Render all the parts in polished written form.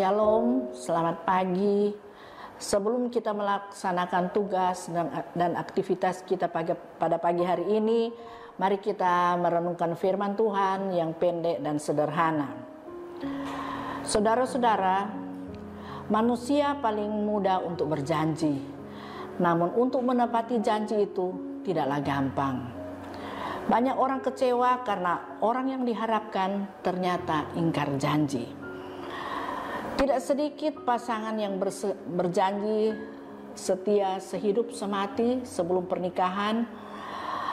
Shalom, selamat pagi. Sebelum kita melaksanakan tugas dan aktivitas kita pada pagi hari ini, mari kita merenungkan firman Tuhan yang pendek dan sederhana. Saudara-saudara, manusia paling mudah untuk berjanji. Namun untuk menepati janji itu tidaklah gampang. Banyak orang kecewa karena orang yang diharapkan ternyata ingkar janji. Tidak sedikit pasangan yang berjanji setia sehidup semati sebelum pernikahan,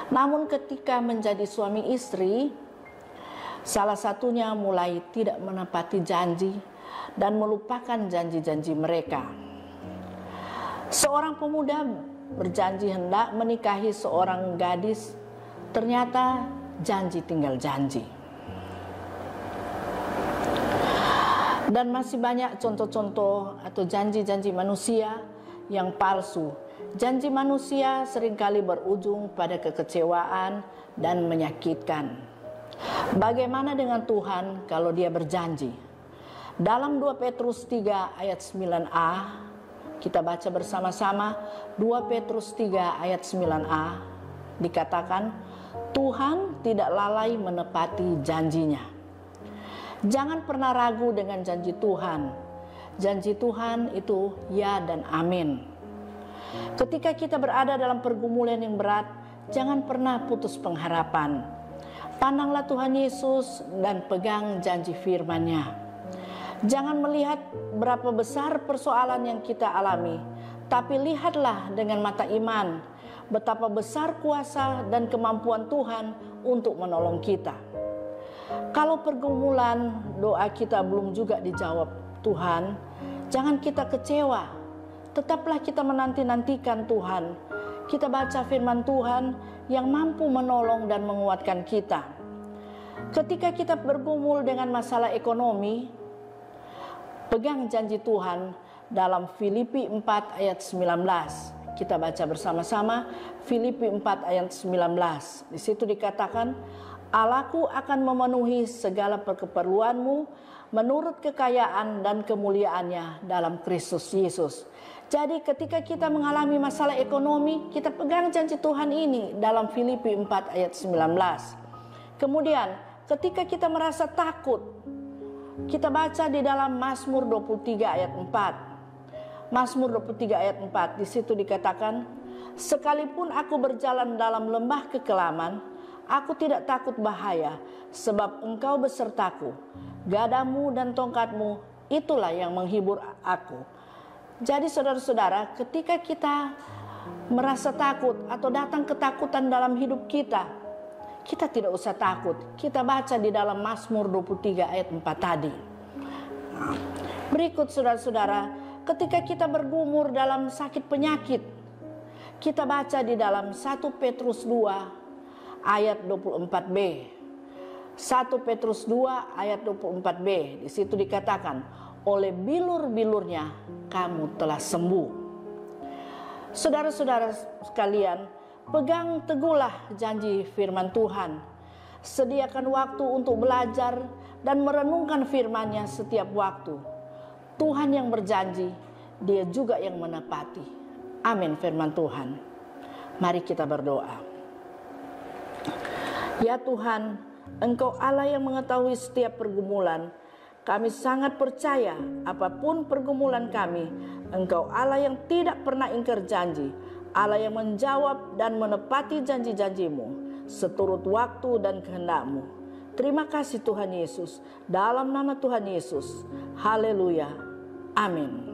namun ketika menjadi suami istri, salah satunya mulai tidak menepati janji dan melupakan janji-janji mereka. Seorang pemuda berjanji hendak menikahi seorang gadis, ternyata janji tinggal janji. Dan masih banyak contoh-contoh atau janji-janji manusia yang palsu. Janji manusia seringkali berujung pada kekecewaan dan menyakitkan. Bagaimana dengan Tuhan kalau Dia berjanji? Dalam 2 Petrus 3 ayat 9a, kita baca bersama-sama 2 Petrus 3 ayat 9a, dikatakan, Tuhan tidak lalai menepati janjinya. Jangan pernah ragu dengan janji Tuhan. Janji Tuhan itu ya dan amin. Ketika kita berada dalam pergumulan yang berat, jangan pernah putus pengharapan. Pandanglah Tuhan Yesus dan pegang janji firman-Nya. Jangan melihat berapa besar persoalan yang kita alami, tapi lihatlah dengan mata iman betapa besar kuasa dan kemampuan Tuhan untuk menolong kita. Kalau pergumulan doa kita belum juga dijawab Tuhan, jangan kita kecewa. Tetaplah kita menanti-nantikan Tuhan. Kita baca firman Tuhan yang mampu menolong dan menguatkan kita. Ketika kita bergumul dengan masalah ekonomi, pegang janji Tuhan dalam Filipi 4 ayat 19. Kita baca bersama-sama Filipi 4 ayat 19. Di situ dikatakan, Allahku akan memenuhi segala keperluanmu menurut kekayaan dan kemuliaannya dalam Kristus Yesus. Jadi ketika kita mengalami masalah ekonomi, kita pegang janji Tuhan ini dalam Filipi 4 ayat 19. Kemudian ketika kita merasa takut, kita baca di dalam Mazmur 23 ayat 4. Mazmur 23 ayat 4, di situ dikatakan, sekalipun aku berjalan dalam lembah kekelaman, aku tidak takut bahaya, sebab Engkau besertaku. Gadamu dan tongkatmu, itulah yang menghibur aku. Jadi saudara-saudara, ketika kita merasa takut atau datang ketakutan dalam hidup kita, kita tidak usah takut. Kita baca di dalam Mazmur 23 ayat 4 tadi. Berikut saudara-saudara, ketika kita bergumul dalam sakit penyakit, kita baca di dalam 1 Petrus 2 ayat 24b. 1 Petrus 2 ayat 24b. Di situ dikatakan, oleh bilur-bilurnya kamu telah sembuh. Saudara-saudara sekalian, pegang teguhlah janji firman Tuhan. Sediakan waktu untuk belajar dan merenungkan firman-Nya setiap waktu. Tuhan yang berjanji, Dia juga yang menepati. Amin firman Tuhan. Mari kita berdoa. Ya Tuhan, Engkau Allah yang mengetahui setiap pergumulan. Kami sangat percaya apapun pergumulan kami, Engkau Allah yang tidak pernah ingkar janji, Allah yang menjawab dan menepati janji-janji-Mu seturut waktu dan kehendak-Mu. Terima kasih Tuhan Yesus, dalam nama Tuhan Yesus. Haleluya. Amin.